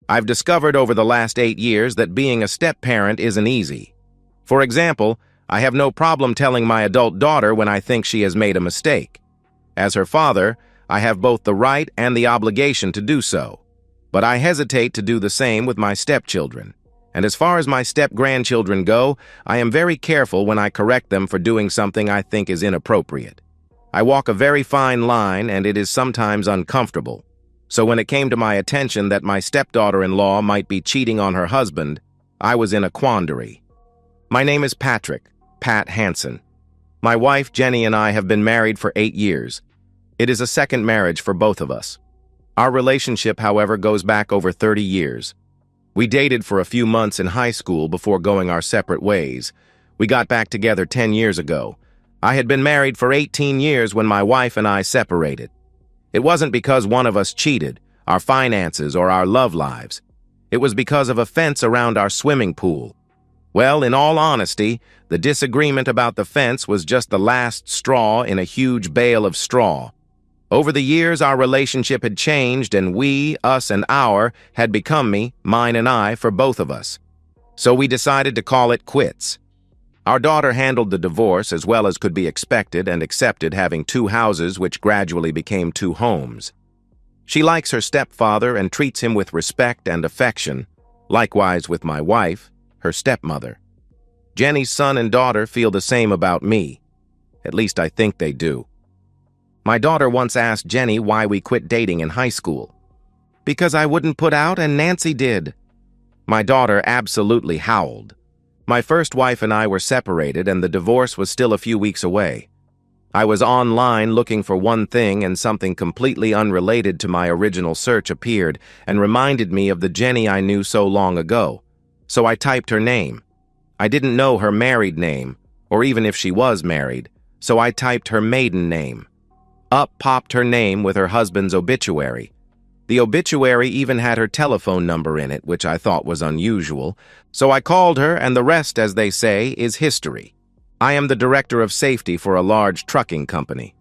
I've discovered over the last 8 years that being a step-parent isn't easy. For example, I have no problem telling my adult daughter when I think she has made a mistake. As her father, I have both the right and the obligation to do so. But I hesitate to do the same with my stepchildren. And as far as my step-grandchildren go, I am very careful when I correct them for doing something I think is inappropriate. I walk a very fine line, and it is sometimes uncomfortable. So when it came to my attention that my stepdaughter-in-law might be cheating on her husband, I was in a quandary. My name is Patrick, Pat Hansen. My wife, Jenny, and I have been married for 8 years. It is a second marriage for both of us. Our relationship, however, goes back over 30 years. We dated for a few months in high school before going our separate ways. We got back together 10 years ago. I had been married for 18 years when my wife and I separated. It wasn't because one of us cheated, our finances, or our love lives. It was because of a fence around our swimming pool. Well, in all honesty, the disagreement about the fence was just the last straw in a huge bale of straw. Over the years, our relationship had changed, and we, us and our, had become me, mine and I, for both of us. So we decided to call it quits. Our daughter handled the divorce as well as could be expected and accepted, having 2 houses which gradually became 2 homes. She likes her stepfather and treats him with respect and affection, likewise with my wife, her stepmother. Jenny's son and daughter feel the same about me. At least I think they do. My daughter once asked Jenny why we quit dating in high school. Because I wouldn't put out and Nancy did. My daughter absolutely howled. My first wife and I were separated, and the divorce was still a few weeks away. I was online looking for one thing, and something completely unrelated to my original search appeared and reminded me of the Jenny I knew so long ago. So I typed her name. I didn't know her married name, or even if she was married, so I typed her maiden name. Up popped her name with her husband's obituary. The obituary even had her telephone number in it, which I thought was unusual, so I called her, and the rest, as they say, is history. I am the director of safety for a large trucking company.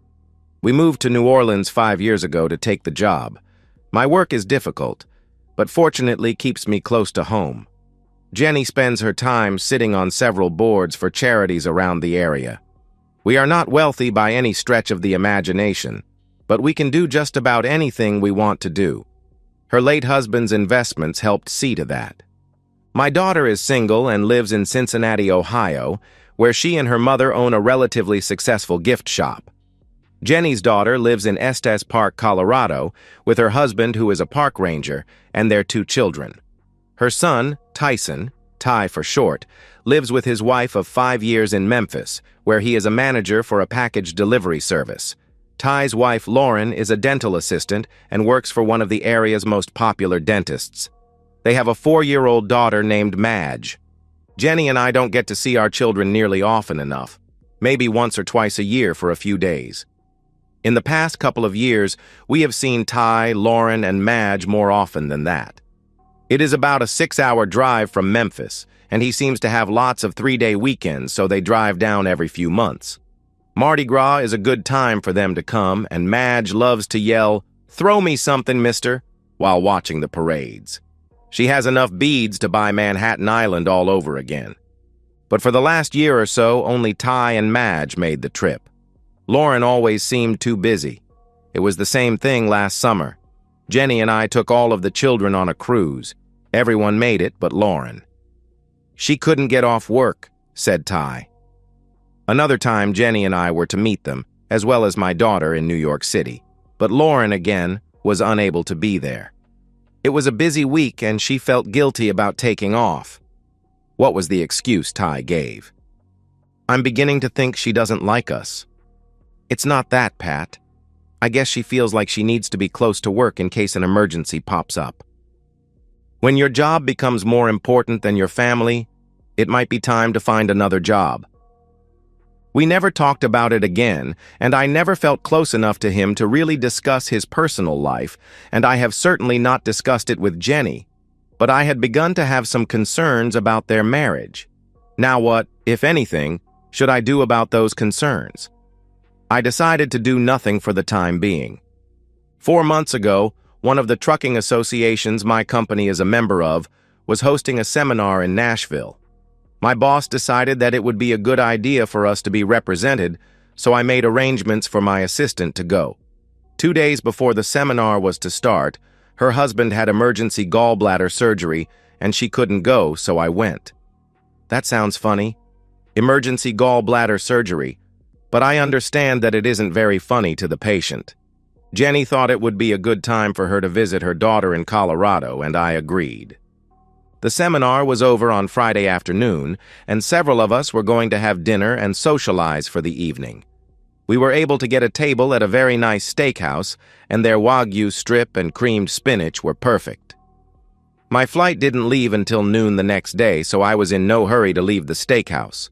We moved to New Orleans 5 years ago to take the job. My work is difficult, but fortunately keeps me close to home. Jenny spends her time sitting on several boards for charities around the area. We are not wealthy by any stretch of the imagination, but we can do just about anything we want to do. Her late husband's investments helped see to that. My daughter is single and lives in Cincinnati, Ohio, where she and her mother own a relatively successful gift shop. Jenny's daughter lives in Estes Park, Colorado, with her husband, who is a park ranger, and their 2 children. Her son, Tyson, Ty for short, lives with his wife of 5 years in Memphis, where he is a manager for a package delivery service. Ty's wife, Lauren, is a dental assistant and works for one of the area's most popular dentists. They have a 4-year-old daughter named Madge. Jenny and I don't get to see our children nearly often enough, maybe once or twice a year for a few days. In the past couple of years, we have seen Ty, Lauren, and Madge more often than that. It is about a 6-hour drive from Memphis, and he seems to have lots of 3-day weekends, so they drive down every few months. Mardi Gras is a good time for them to come, and Madge loves to yell, "Throw me something, mister," while watching the parades. She has enough beads to buy Manhattan Island all over again. But for the last year or so, only Ty and Madge made the trip. Lauren always seemed too busy. It was the same thing last summer. Jenny and I took all of the children on a cruise. Everyone made it but Lauren. She couldn't get off work, said Ty. Another time, Jenny and I were to meet them, as well as my daughter in New York City. But Lauren, again, was unable to be there. It was a busy week, and she felt guilty about taking off. What was the excuse Ty gave? "I'm beginning to think she doesn't like us." "It's not that, Pat. I guess she feels like she needs to be close to work in case an emergency pops up." When your job becomes more important than your family, it might be time to find another job. We never talked about it again, and I never felt close enough to him to really discuss his personal life, and I have certainly not discussed it with Jenny, but I had begun to have some concerns about their marriage. Now what, if anything, should I do about those concerns? I decided to do nothing for the time being. 4 months ago, One of the trucking associations my company is a member of was hosting a seminar in Nashville. My boss decided that it would be a good idea for us to be represented, so I made arrangements for my assistant to go. 2 days before the seminar was to start, her husband had emergency gallbladder surgery and she couldn't go, so I went. That sounds funny. Emergency gallbladder surgery. But I understand that it isn't very funny to the patient. Jenny thought it would be a good time for her to visit her daughter in Colorado, and I agreed. The seminar was over on Friday afternoon, and several of us were going to have dinner and socialize for the evening. We were able to get a table at a very nice steakhouse, and their Wagyu strip and creamed spinach were perfect. My flight didn't leave until noon the next day, so I was in no hurry to leave the steakhouse.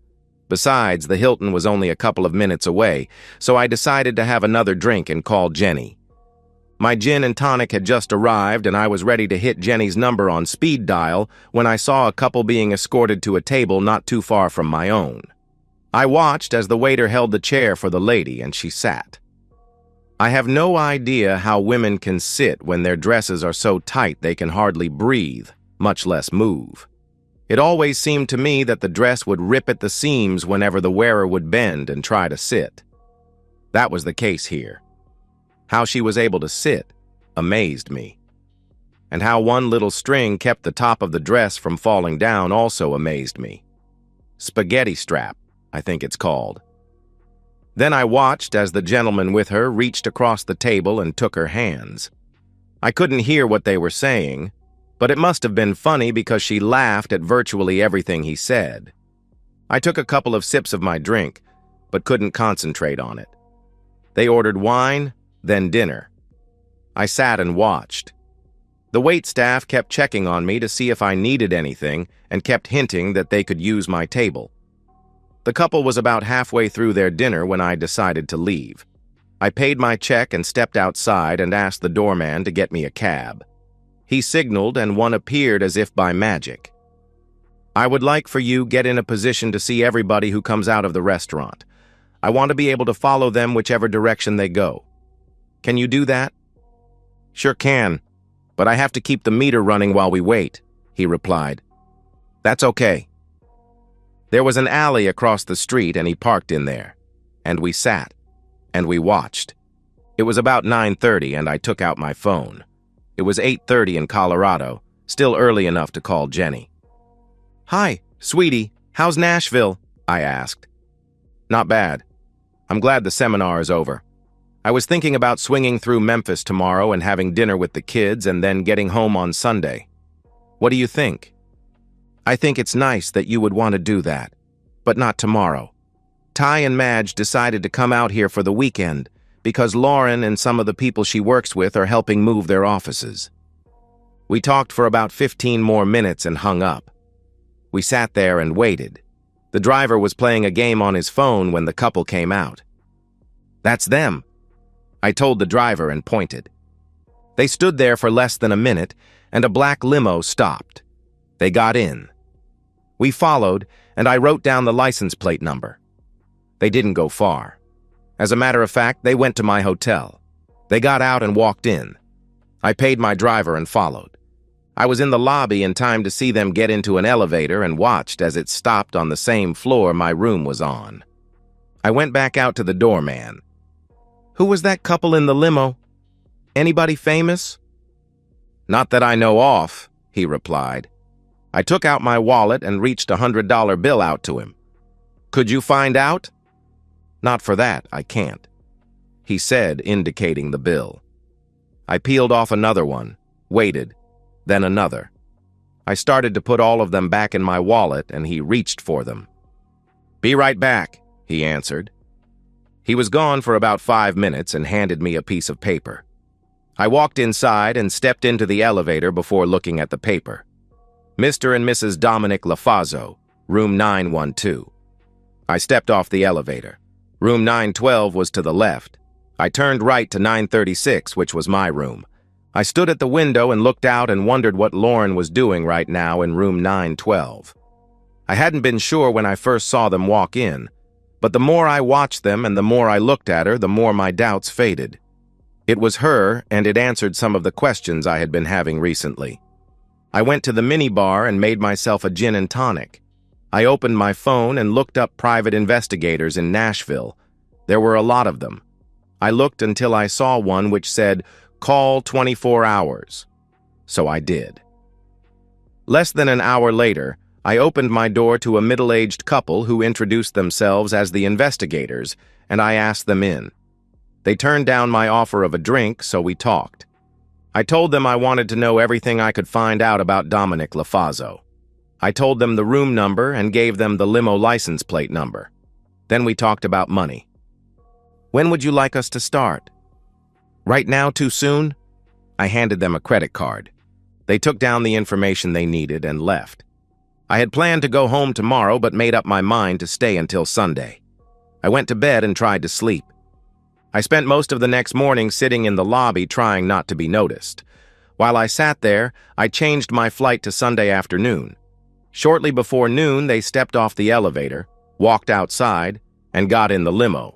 Besides, the Hilton was only a couple of minutes away, so I decided to have another drink and call Jenny. My gin and tonic had just arrived, and I was ready to hit Jenny's number on speed dial when I saw a couple being escorted to a table not too far from my own. I watched as the waiter held the chair for the lady, and she sat. I have no idea how women can sit when their dresses are so tight they can hardly breathe, much less move. It always seemed to me that the dress would rip at the seams whenever the wearer would bend and try to sit. That was the case here. How she was able to sit amazed me. And how one little string kept the top of the dress from falling down also amazed me. Spaghetti strap, I think it's called. Then I watched as the gentleman with her reached across the table and took her hands. I couldn't hear what they were saying, but it must have been funny because she laughed at virtually everything he said. I took a couple of sips of my drink, but couldn't concentrate on it. They ordered wine, then dinner. I sat and watched. The waitstaff kept checking on me to see if I needed anything and kept hinting that they could use my table. The couple was about halfway through their dinner when I decided to leave. I paid my check and stepped outside and asked the doorman to get me a cab. He signaled and one appeared as if by magic. I would like for you get in a position to see everybody who comes out of the restaurant. I want to be able to follow them whichever direction they go. Can you do that? Sure can, but I have to keep the meter running while we wait, he replied. That's okay. There was an alley across the street and he parked in there. And we sat. And we watched. It was about 9:30 and I took out my phone. It was 8:30 in Colorado, still early enough to call Jenny. Hi, sweetie, how's Nashville? I asked. Not bad. I'm glad the seminar is over. I was thinking about swinging through Memphis tomorrow and having dinner with the kids and then getting home on Sunday. What do you think? I think it's nice that you would want to do that, but not tomorrow. Ty and Madge decided to come out here for the weekend because Lauren and some of the people she works with are helping move their offices. We talked for about 15 more minutes and hung up. We sat there and waited. The driver was playing a game on his phone when the couple came out. That's them, I told the driver and pointed. They stood there for less than a minute, and a black limo stopped. They got in. We followed, and I wrote down the license plate number. They didn't go far. As a matter of fact, they went to my hotel. They got out and walked in. I paid my driver and followed. I was in the lobby in time to see them get into an elevator and watched as it stopped on the same floor my room was on. I went back out to the doorman. Who was that couple in the limo? Anybody famous? Not that I know of, he replied. I took out my wallet and reached a $100 bill out to him. Could you find out? Not for that, I can't, he said, indicating the bill. I peeled off another one, waited, then another. I started to put all of them back in my wallet, and he reached for them. Be right back, he answered. He was gone for about 5 minutes and handed me a piece of paper. I walked inside and stepped into the elevator before looking at the paper. Mr. and Mrs. Dominic LaFazzo, room 912. I stepped off the elevator. Room 912 was to the left. I turned right to 936, which was my room. I stood at the window and looked out and wondered what Lauren was doing right now in room 912. I hadn't been sure when I first saw them walk in, but the more I watched them and the more I looked at her, the more my doubts faded. It was her, and it answered some of the questions I had been having recently. I went to the minibar and made myself a gin and tonic. I opened my phone and looked up private investigators in Nashville. There were a lot of them. I looked until I saw one which said, "Call 24 hours." So I did. Less than an hour later, I opened my door to a middle-aged couple who introduced themselves as the investigators, and I asked them in. They turned down my offer of a drink, so we talked. I told them I wanted to know everything I could find out about Dominic Lafazo. I told them the room number and gave them the limo license plate number. Then we talked about money. "When would you like us to start?" "Right now, too soon?" I handed them a credit card. They took down the information they needed and left. I had planned to go home tomorrow but made up my mind to stay until Sunday. I went to bed and tried to sleep. I spent most of the next morning sitting in the lobby trying not to be noticed. While I sat there, I changed my flight to Sunday afternoon. Shortly before noon, they stepped off the elevator, walked outside, and got in the limo.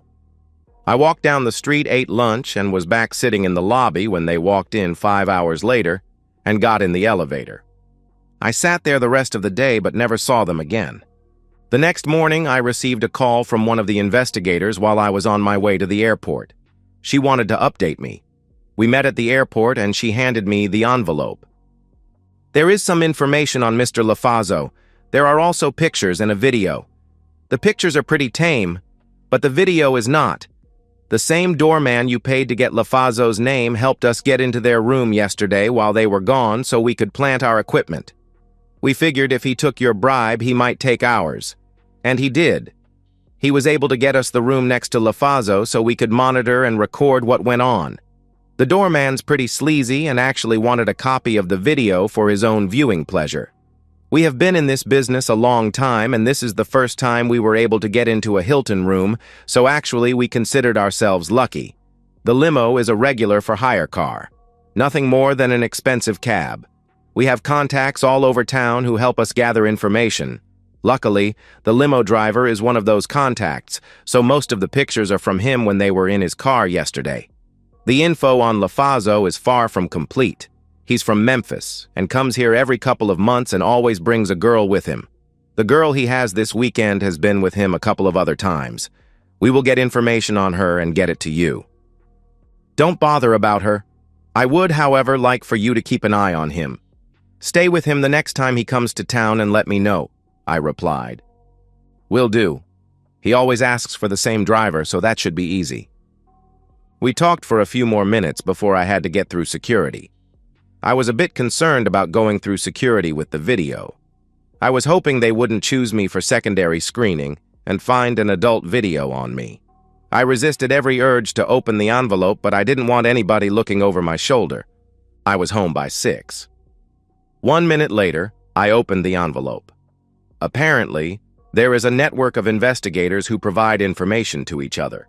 I walked down the street, ate lunch, and was back sitting in the lobby when they walked in 5 hours later and got in the elevator. I sat there the rest of the day but never saw them again. The next morning, I received a call from one of the investigators while I was on my way to the airport. She wanted to update me. We met at the airport and she handed me the envelope. "There is some information on Mr. Lafazo. There are also pictures and a video. The pictures are pretty tame, but the video is not. The same doorman you paid to get Lafazo's name helped us get into their room yesterday while they were gone so we could plant our equipment. We figured if he took your bribe, he might take ours. And he did. He was able to get us the room next to Lafazo so we could monitor and record what went on. The doorman's pretty sleazy and actually wanted a copy of the video for his own viewing pleasure. We have been in this business a long time, and this is the first time we were able to get into a Hilton room, so actually we considered ourselves lucky. The limo is a regular for hire car. Nothing more than an expensive cab. We have contacts all over town who help us gather information. Luckily, the limo driver is one of those contacts, so most of the pictures are from him when they were in his car yesterday. The info on Lafazo is far from complete. He's from Memphis and comes here every couple of months and always brings a girl with him. The girl he has this weekend has been with him a couple of other times. We will get information on her and get it to you. Don't bother about her. I would, however, like for you to keep an eye on him. Stay with him the next time he comes to town and let me know, I replied. Will do. He always asks for the same driver, so that should be easy. We talked for a few more minutes before I had to get through security. I was a bit concerned about going through security with the video. I was hoping they wouldn't choose me for secondary screening and find an adult video on me. I resisted every urge to open the envelope, but I didn't want anybody looking over my shoulder. I was home by 6. 1 minute later, I opened the envelope. Apparently, there is a network of investigators who provide information to each other.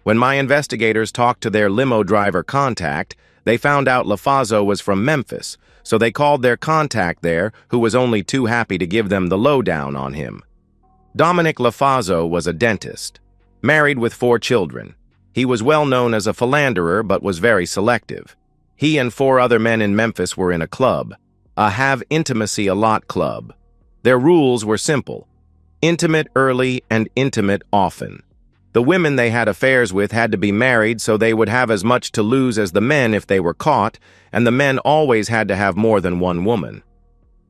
When my investigators talked to their limo driver contact, they found out Lafazo was from Memphis, so they called their contact there, who was only too happy to give them the lowdown on him. Dominic Lafazo was a dentist, married with 4 children. He was well known as a philanderer but was very selective. He and 4 other men in Memphis were in a club, a Have Intimacy a Lot club. Their rules were simple: intimate early and intimate often. The women they had affairs with had to be married so they would have as much to lose as the men if they were caught, and the men always had to have more than one woman.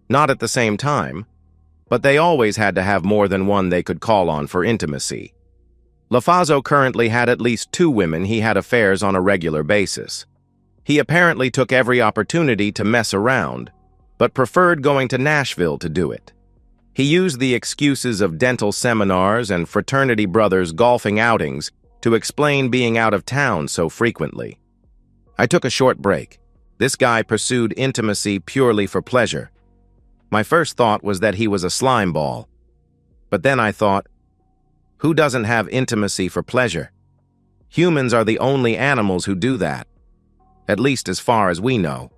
Not at the same time, but they always had to have more than one they could call on for intimacy. Lafazo currently had at least 2 women he had affairs on a regular basis. He apparently took every opportunity to mess around, but preferred going to Nashville to do it. He used the excuses of dental seminars and fraternity brothers' golfing outings to explain being out of town so frequently. I took a short break. This guy pursued intimacy purely for pleasure. My first thought was that he was a slime ball. But then I thought, who doesn't have intimacy for pleasure? Humans are the only animals who do that, at least as far as we know.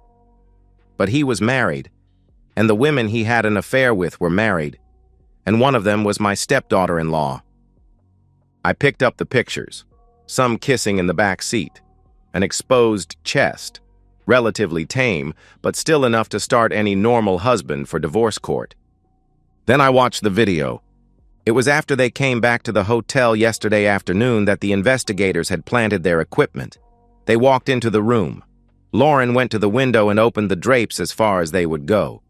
But he was married, and the women he had an affair with were married, and one of them was my stepdaughter-in-law. I picked up the pictures, some kissing in the back seat. an exposed chest, relatively tame, but still enough to start any normal husband for divorce court. Then I watched the video. It was after they came back to the hotel yesterday afternoon that the investigators had planted their equipment. They walked into the room. Lauren went to the window and opened the drapes as far as they would go.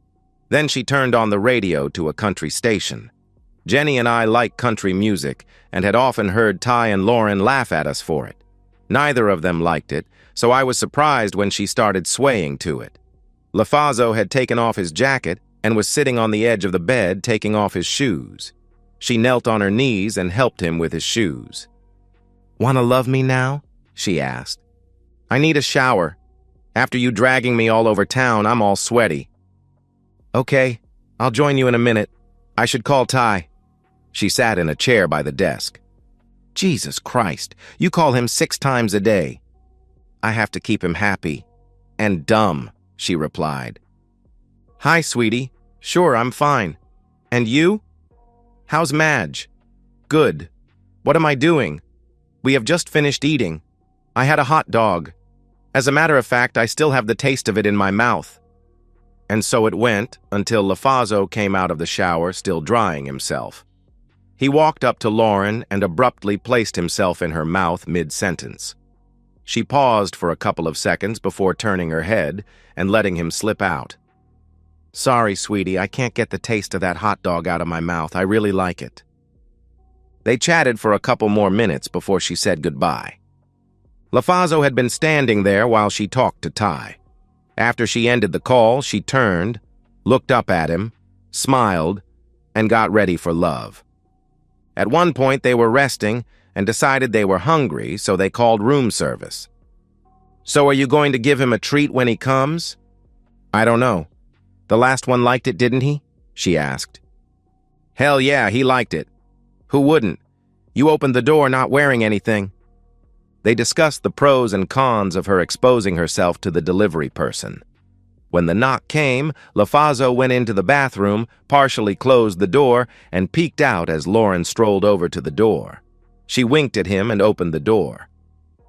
Then she turned on the radio to a country station. Jenny and I like country music and had often heard Ty and Lauren laugh at us for it. Neither of them liked it, so I was surprised when she started swaying to it. LaFazo had taken off his jacket and was sitting on the edge of the bed taking off his shoes. She knelt on her knees and helped him with his shoes. "Wanna love me now?" she asked. "I need a shower. After you dragging me all over town, I'm all sweaty." "Okay, I'll join you in a minute. I should call Ty." She sat in a chair by the desk. "Jesus Christ, you call him 6 times a day." "I have to keep him happy. And dumb," she replied. "Hi, sweetie. Sure, I'm fine. And you? How's Madge?" "Good. What am I doing? We have just finished eating. I had a hot dog. As a matter of fact, I still have the taste of it in my mouth." And so it went until LaFazo came out of the shower still drying himself. He walked up to Lauren and abruptly placed himself in her mouth mid-sentence. She paused for a couple of seconds before turning her head and letting him slip out. "Sorry, sweetie, I can't get the taste of that hot dog out of my mouth. I really like it." They chatted for a couple more minutes before she said goodbye. LaFazo had been standing there while she talked to Ty. After she ended the call, she turned, looked up at him, smiled, and got ready for love. At one point, they were resting and decided they were hungry, so they called room service. "So are you going to give him a treat when he comes?" "I don't know. The last one liked it, didn't he?" she asked. "Hell yeah, he liked it. Who wouldn't? You opened the door not wearing anything." They discussed the pros and cons of her exposing herself to the delivery person. When the knock came, LaFazo went into the bathroom, partially closed the door, and peeked out as Lauren strolled over to the door. She winked at him and opened the door.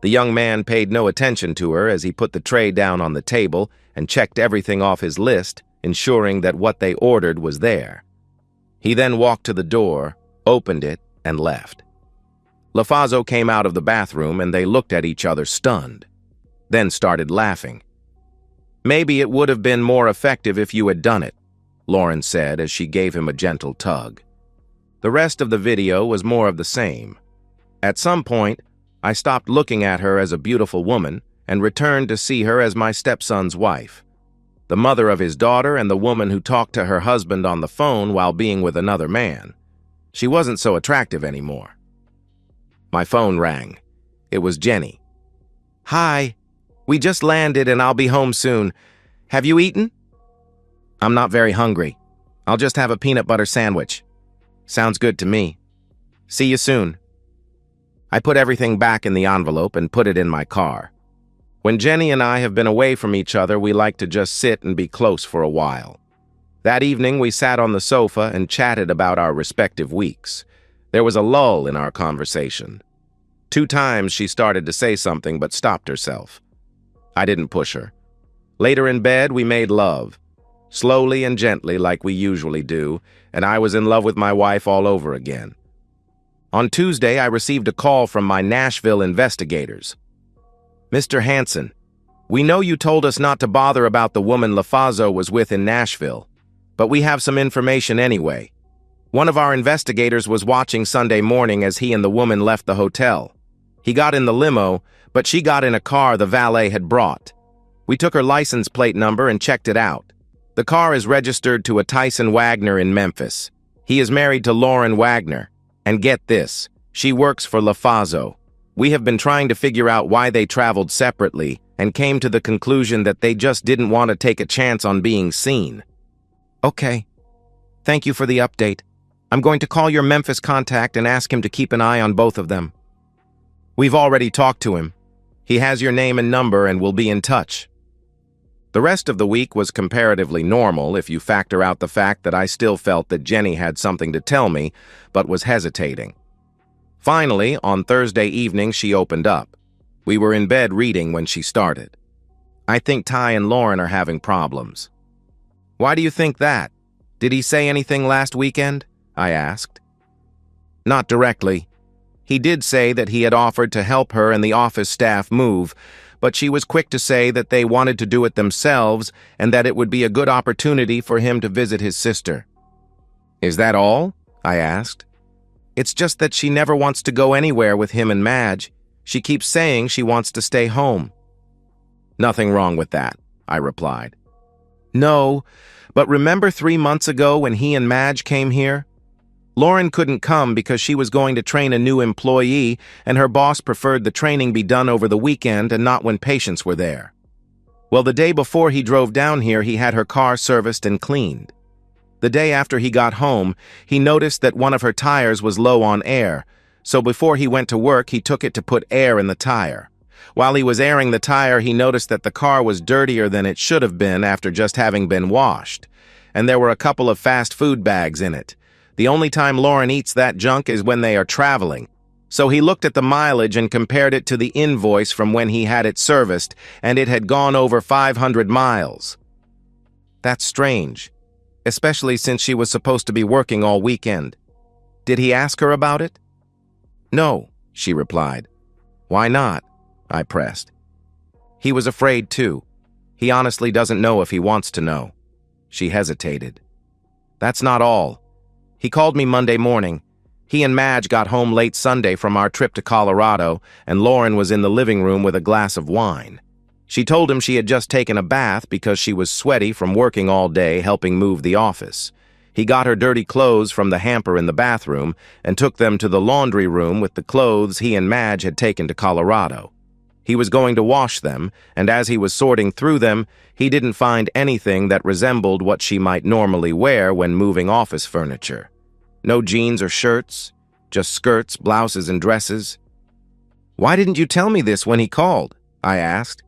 The young man paid no attention to her as he put the tray down on the table and checked everything off his list, ensuring that what they ordered was there. He then walked to the door, opened it, and left. LaFazo came out of the bathroom and they looked at each other stunned, then started laughing. "Maybe it would have been more effective if you had done it," Lauren said as she gave him a gentle tug. The rest of the video was more of the same. At some point, I stopped looking at her as a beautiful woman and returned to see her as my stepson's wife, the mother of his daughter and the woman who talked to her husband on the phone while being with another man. She wasn't so attractive anymore. My phone rang. It was Jenny. "Hi. We just landed and I'll be home soon. Have you eaten?" "I'm not very hungry. I'll just have a peanut butter sandwich." "Sounds good to me. See you soon." I put everything back in the envelope and put it in my car. When Jenny and I have been away from each other, we like to just sit and be close for a while. That evening, we sat on the sofa and chatted about our respective weeks. There was a lull in our conversation. 2 times she started to say something but stopped herself. I didn't push her. Later in bed, we made love, slowly and gently like we usually do, and I was in love with my wife all over again. On Tuesday, I received a call from my Nashville investigators. "Mr. Hansen, we know you told us not to bother about the woman LaFazo was with in Nashville, but we have some information anyway. One of our investigators was watching Sunday morning as he and the woman left the hotel. He got in the limo, but she got in a car the valet had brought. We took her license plate number and checked it out. The car is registered to a Tyson Wagner in Memphis. He is married to Lauren Wagner. And get this, she works for LaFazo. We have been trying to figure out why they traveled separately and came to the conclusion that they just didn't want to take a chance on being seen." "Okay. Thank you for the update. I'm going to call your Memphis contact and ask him to keep an eye on both of them. We've already talked to him. He has your name and number and will be in touch." The rest of the week was comparatively normal if you factor out the fact that I still felt that Jenny had something to tell me, but was hesitating. Finally, on Thursday evening, she opened up. We were in bed reading when she started. "I think Ty and Lauren are having problems." "Why do you think that? Did he say anything last weekend?" I asked. "Not directly. He did say that he had offered to help her and the office staff move, but she was quick to say that they wanted to do it themselves and that it would be a good opportunity for him to visit his sister." "Is that all?" I asked. "It's just that she never wants to go anywhere with him and Madge. She keeps saying she wants to stay home." "Nothing wrong with that," I replied. "No, but remember 3 months ago when he and Madge came here? Lauren couldn't come because she was going to train a new employee, and her boss preferred the training be done over the weekend and not when patients were there. Well, the day before he drove down here, he had her car serviced and cleaned. The day after he got home, he noticed that one of her tires was low on air, so before he went to work, he took it to put air in the tire. While he was airing the tire, he noticed that the car was dirtier than it should have been after just having been washed, and there were a couple of fast food bags in it. The only time Lauren eats that junk is when they are traveling. So he looked at the mileage and compared it to the invoice from when he had it serviced, and it had gone over 500 miles. That's strange, especially since she was supposed to be working all weekend. Did he ask her about it?" "No," she replied. "Why not?" I pressed. "He was afraid too. He honestly doesn't know if he wants to know." She hesitated. "That's not all. He called me Monday morning. He and Madge got home late Sunday from our trip to Colorado, and Lauren was in the living room with a glass of wine. She told him she had just taken a bath because she was sweaty from working all day helping move the office. He got her dirty clothes from the hamper in the bathroom and took them to the laundry room with the clothes he and Madge had taken to Colorado. He was going to wash them, and as he was sorting through them, he didn't find anything that resembled what she might normally wear when moving office furniture. No jeans or shirts, just skirts, blouses, and dresses. "Why didn't you tell me this when he called?" I asked.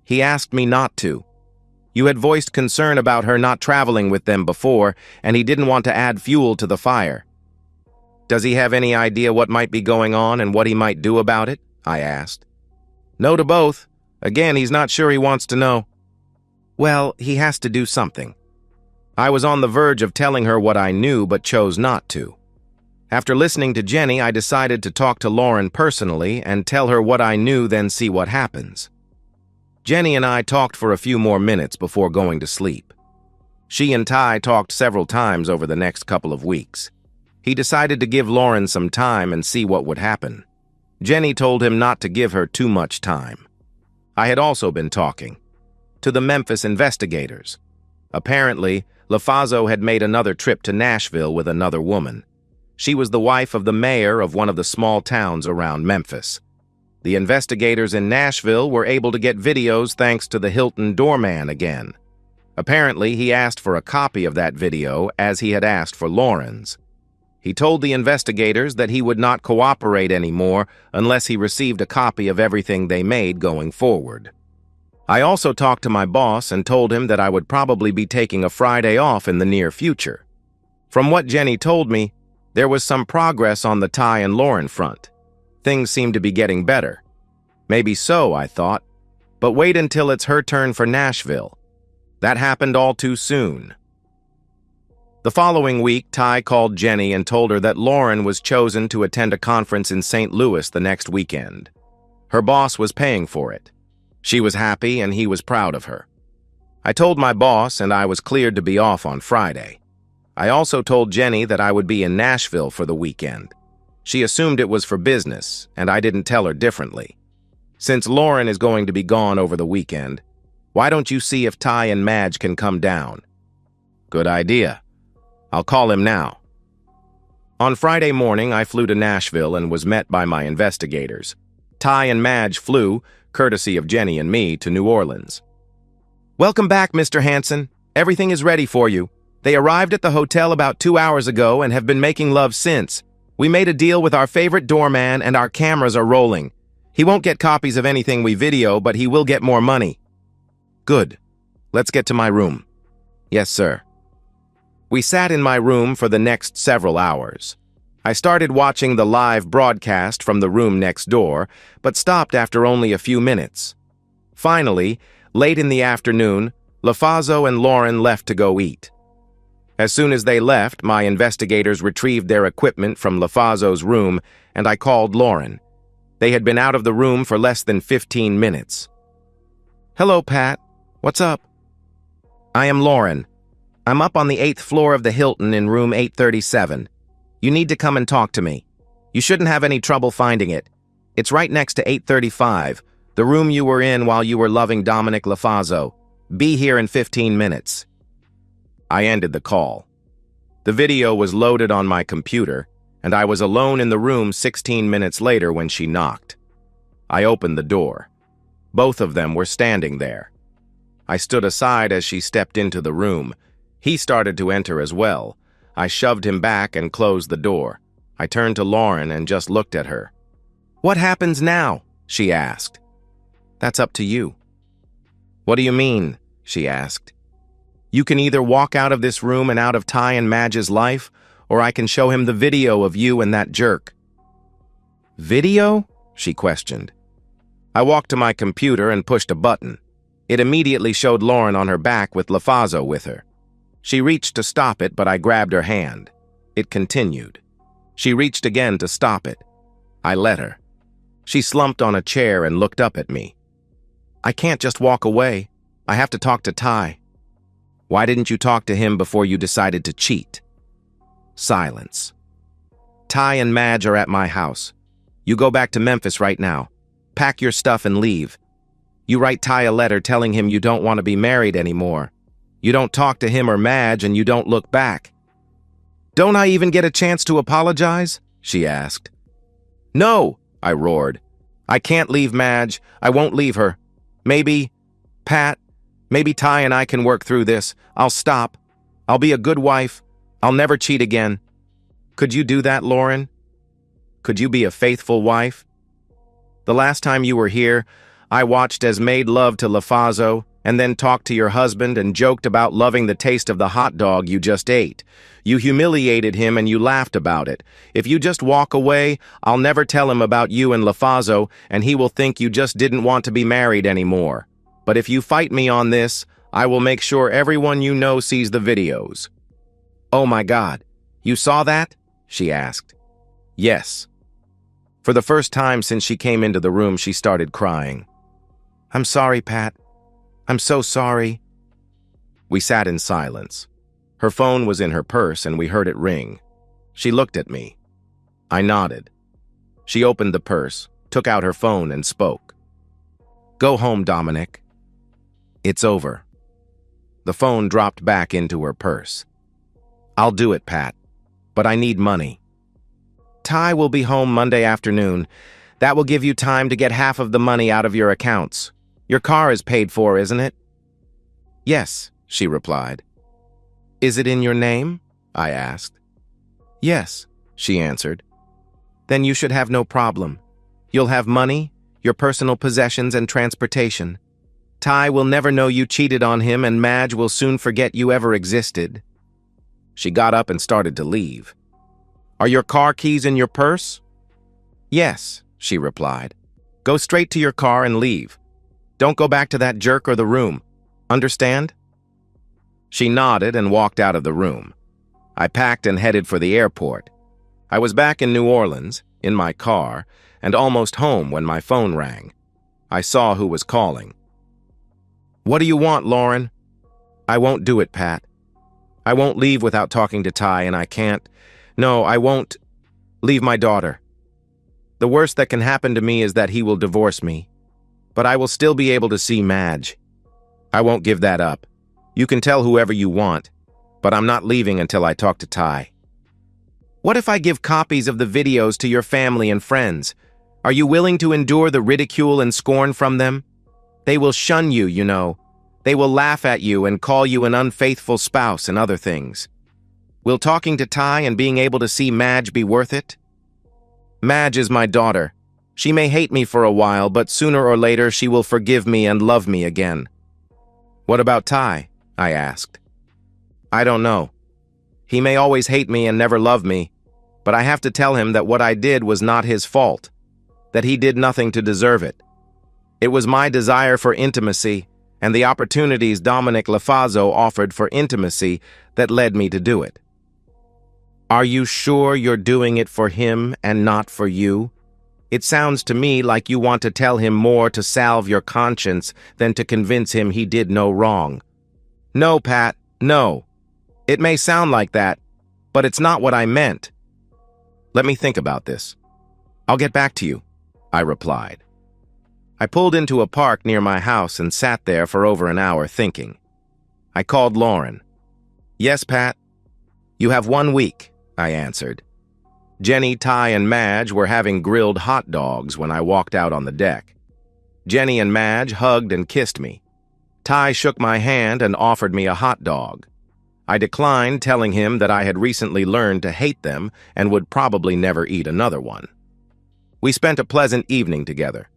"He asked me not to. You had voiced concern about her not traveling with them before, and he didn't want to add fuel to the fire." "Does he have any idea what might be going on and what he might do about it?" I asked. "No to both. Again, he's not sure he wants to know." "Well, he has to do something." I was on the verge of telling her what I knew but chose not to. After listening to Jenny, I decided to talk to Lauren personally and tell her what I knew, then see what happens. Jenny and I talked for a few more minutes before going to sleep. She and Ty talked several times over the next couple of weeks. He decided to give Lauren some time and see what would happen. Jenny told him not to give her too much time. I had also been talking to the Memphis investigators. Apparently, LaFazo had made another trip to Nashville with another woman. She was the wife of the mayor of one of the small towns around Memphis. The investigators in Nashville were able to get videos thanks to the Hilton doorman again. Apparently, he asked for a copy of that video as he had asked for Lauren's. He told the investigators that he would not cooperate anymore unless he received a copy of everything they made going forward. I also talked to my boss and told him that I would probably be taking a Friday off in the near future. From what Jenny told me, there was some progress on the Ty and Lauren front. Things seemed to be getting better. Maybe so, I thought, but wait until it's her turn for Nashville. That happened all too soon. The following week, Ty called Jenny and told her that Lauren was chosen to attend a conference in St. Louis the next weekend. Her boss was paying for it. She was happy and he was proud of her. I told my boss and I was cleared to be off on Friday. I also told Jenny that I would be in Nashville for the weekend. She assumed it was for business, and I didn't tell her differently. Since Lauren is going to be gone over the weekend, why don't you see if Ty and Madge can come down? Good idea. I'll call him now. On Friday morning, I flew to Nashville and was met by my investigators. Ty and Madge flew, courtesy of Jenny and me, to New Orleans. "Welcome back, Mr. Hansen. Everything is ready for you. They arrived at the hotel about 2 hours ago and have been making love since. We made a deal with our favorite doorman and our cameras are rolling. He won't get copies of anything we video, but he will get more money." "Good. Let's get to my room." "Yes, sir." We sat in my room for the next several hours. I started watching the live broadcast from the room next door, but stopped after only a few minutes. Finally, late in the afternoon, LaFazo and Lauren left to go eat. As soon as they left, my investigators retrieved their equipment from LaFazo's room, and I called Lauren. They had been out of the room for less than 15 minutes. "Hello, Pat. What's up?" "I am Lauren. I'm up on the 8th floor of the Hilton in room 837. You need to come and talk to me. You shouldn't have any trouble finding it. It's right next to 835, the room you were in while you were loving Dominic LaFazo. Be here in 15 minutes. I ended the call. The video was loaded on my computer, and I was alone in the room 16 minutes later when she knocked. I opened the door. Both of them were standing there. I stood aside as she stepped into the room. He started to enter as well. I shoved him back and closed the door. I turned to Lauren and just looked at her. "What happens now?" she asked. "That's up to you." "What do you mean?" she asked. "You can either walk out of this room and out of Ty and Madge's life, or I can show him the video of you and that jerk." "Video?" she questioned. I walked to my computer and pushed a button. It immediately showed Lauren on her back with LaFazo with her. She reached to stop it, but I grabbed her hand. It continued. She reached again to stop it. I let her. She slumped on a chair and looked up at me. "I can't just walk away. I have to talk to Ty." "Why didn't you talk to him before you decided to cheat?" Silence. "Ty and Madge are at my house. You go back to Memphis right now. Pack your stuff and leave. You write Ty a letter telling him you don't want to be married anymore. You don't talk to him or Madge, and you don't look back." "Don't I even get a chance to apologize?" she asked. "No," I roared. "I can't leave Madge. I won't leave her. Maybe, Pat, maybe Ty and I can work through this. I'll stop. I'll be a good wife. I'll never cheat again." "Could you do that, Lauren? Could you be a faithful wife? The last time you were here, I watched as made love to LaFazo and then talked to your husband and joked about loving the taste of the hot dog you just ate. You humiliated him and you laughed about it. If you just walk away, I'll never tell him about you and LaFazo, and he will think you just didn't want to be married anymore. But if you fight me on this, I will make sure everyone you know sees the videos." "Oh my God, you saw that?" she asked. "Yes." For the first time since she came into the room, she started crying. "I'm sorry, Pat. I'm so sorry." We sat in silence. Her phone was in her purse and we heard it ring. She looked at me. I nodded. She opened the purse, took out her phone and spoke. "Go home, Dominic. It's over." The phone dropped back into her purse. "I'll do it, Pat, but I need money." "Ty will be home Monday afternoon. That will give you time to get half of the money out of your accounts. Your car is paid for, isn't it?" "Yes," she replied. "Is it in your name?" I asked. "Yes," she answered. "Then you should have no problem. You'll have money, your personal possessions, and transportation. Ty will never know you cheated on him, and Madge will soon forget you ever existed." She got up and started to leave. "Are your car keys in your purse?" "Yes," she replied. "Go straight to your car and leave. Don't go back to that jerk or the room. Understand?" She nodded and walked out of the room. I packed and headed for the airport. I was back in New Orleans, in my car, and almost home when my phone rang. I saw who was calling. "What do you want, Lauren?" "I won't do it, Pat. I won't leave without talking to Ty, and I can't. No, I won't leave my daughter. The worst that can happen to me is that he will divorce me. But I will still be able to see Madge. I won't give that up. You can tell whoever you want, but I'm not leaving until I talk to Ty." "What if I give copies of the videos to your family and friends? Are you willing to endure the ridicule and scorn from them? They will shun you, you know. They will laugh at you and call you an unfaithful spouse and other things. Will talking to Ty and being able to see Madge be worth it?" "Madge is my daughter. She may hate me for a while, but sooner or later she will forgive me and love me again." "What about Ty?" I asked. "I don't know. He may always hate me and never love me, but I have to tell him that what I did was not his fault, that he did nothing to deserve it. It was my desire for intimacy and the opportunities Dominic Lafazo offered for intimacy that led me to do it. Are you sure you're doing it for him and not for you? It sounds to me like you want to tell him more to salve your conscience than to convince him he did no wrong. No, Pat, no. It may sound like that, but it's not what I meant. Let me think about this. I'll get back to you, I replied. I pulled into a park near my house and sat there for over an hour thinking. I called Lauren. Yes, Pat. You have 1 week, I answered. Jenny, Ty, and Madge were having grilled hot dogs when I walked out on the deck. Jenny and Madge hugged and kissed me. Ty shook my hand and offered me a hot dog. I declined, telling him that I had recently learned to hate them and would probably never eat another one. We spent a pleasant evening together.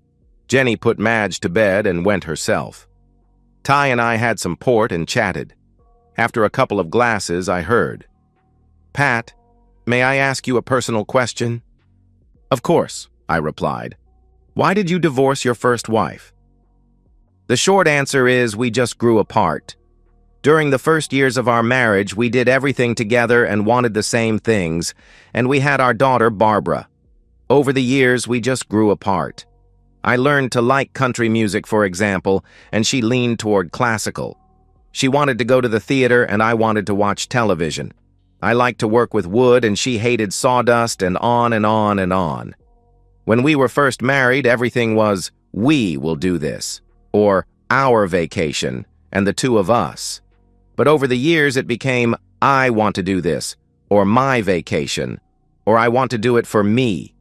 Jenny put Madge to bed and went herself. Ty and I had some port and chatted. After a couple of glasses, I heard, "Pat, may I ask you a personal question?" "Of course," I replied. "Why did you divorce your first wife?" The short answer is we just grew apart. During the first years of our marriage, we did everything together and wanted the same things, and we had our daughter, Barbara. Over the years, we just grew apart. I learned to like country music, for example, and she leaned toward classical. She wanted to go to the theater, and I wanted to watch television. I liked to work with wood, and she hated sawdust, and on and on and on. When we were first married, everything was, "We will do this," or "our vacation," and the two of us. But over the years, it became, "I want to do this," or "my vacation," or "I want to do it for me."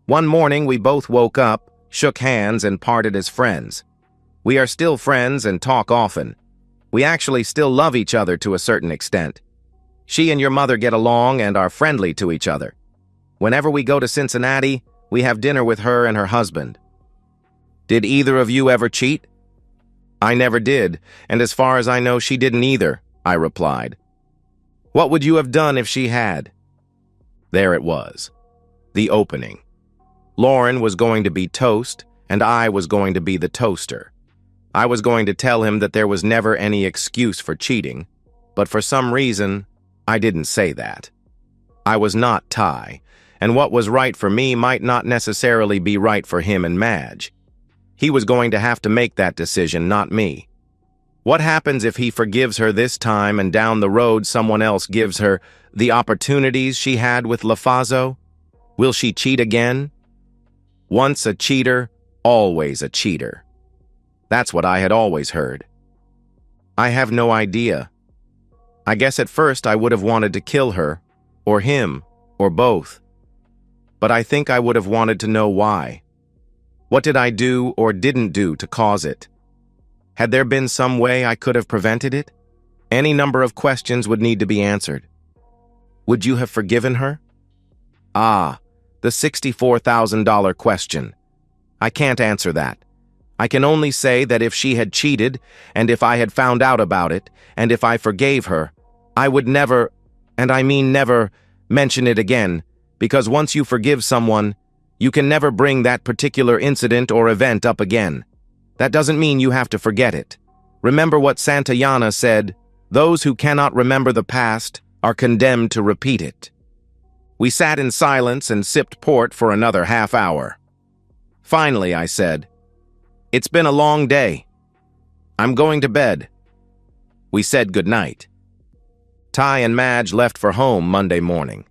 One morning, we both woke up, shook hands, and parted as friends. We are still friends and talk often. We actually still love each other to a certain extent. She and your mother get along and are friendly to each other. Whenever we go to Cincinnati, we have dinner with her and her husband. Did either of you ever cheat? I never did, and as far as I know, she didn't either, I replied. What would you have done if she had? There it was. The opening. Lauren was going to be toast, and I was going to be the toaster. I was going to tell him that there was never any excuse for cheating, but for some reason, I didn't say that. I was not Ty, and what was right for me might not necessarily be right for him and Madge. He was going to have to make that decision, not me. What happens if he forgives her this time and down the road someone else gives her the opportunities she had with Lafazo? Will she cheat again? Once a cheater, always a cheater. That's what I had always heard. I have no idea. I guess at first I would have wanted to kill her, or him, or both. But I think I would have wanted to know why. What did I do or didn't do to cause it? Had there been some way I could have prevented it? Any number of questions would need to be answered. Would you have forgiven her? Ah, the $64,000 question. I can't answer that. I can only say that if she had cheated, and if I had found out about it, and if I forgave her, I would never, and I mean never, mention it again, because once you forgive someone, you can never bring that particular incident or event up again. That doesn't mean you have to forget it. Remember what Santayana said, "Those who cannot remember the past are condemned to repeat it." We sat in silence and sipped port for another half hour. Finally, I said, "It's been a long day. I'm going to bed." We said goodnight. Ty and Madge left for home Monday morning.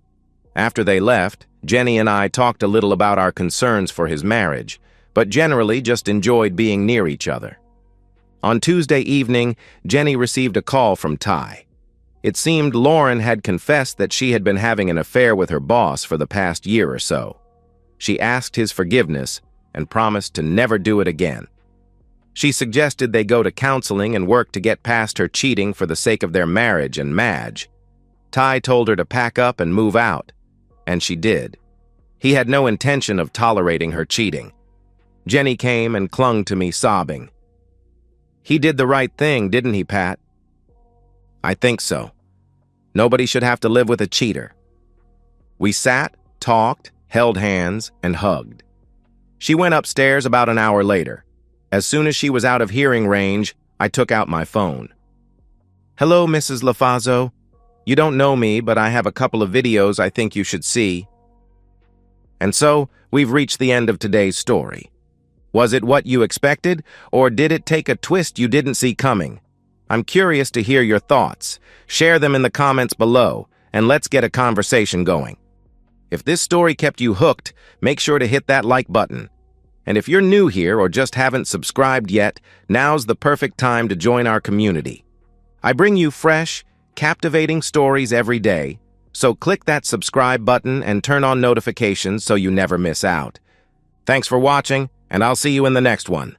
After they left, Jenny and I talked a little about our concerns for his marriage, but generally just enjoyed being near each other. On Tuesday evening, Jenny received a call from Ty. It seemed Lauren had confessed that she had been having an affair with her boss for the past year or so. She asked his forgiveness and promised to never do it again. She suggested they go to counseling and work to get past her cheating for the sake of their marriage and Madge. Ty told her to pack up and move out, and she did. He had no intention of tolerating her cheating. Jenny came and clung to me sobbing. He did the right thing, didn't he, Pat? I think so. Nobody should have to live with a cheater. We sat, talked, held hands, and hugged. She went upstairs about an hour later. As soon as she was out of hearing range, I took out my phone. "Hello, Mrs. LaFazzo. You don't know me, but I have a couple of videos I think you should see." And so, we've reached the end of today's story. Was it what you expected, or did it take a twist you didn't see coming? I'm curious to hear your thoughts. Share them in the comments below, and let's get a conversation going. If this story kept you hooked, make sure to hit that like button. And if you're new here or just haven't subscribed yet, now's the perfect time to join our community. I bring you fresh, captivating stories every day, so click that subscribe button and turn on notifications so you never miss out. Thanks for watching, and I'll see you in the next one.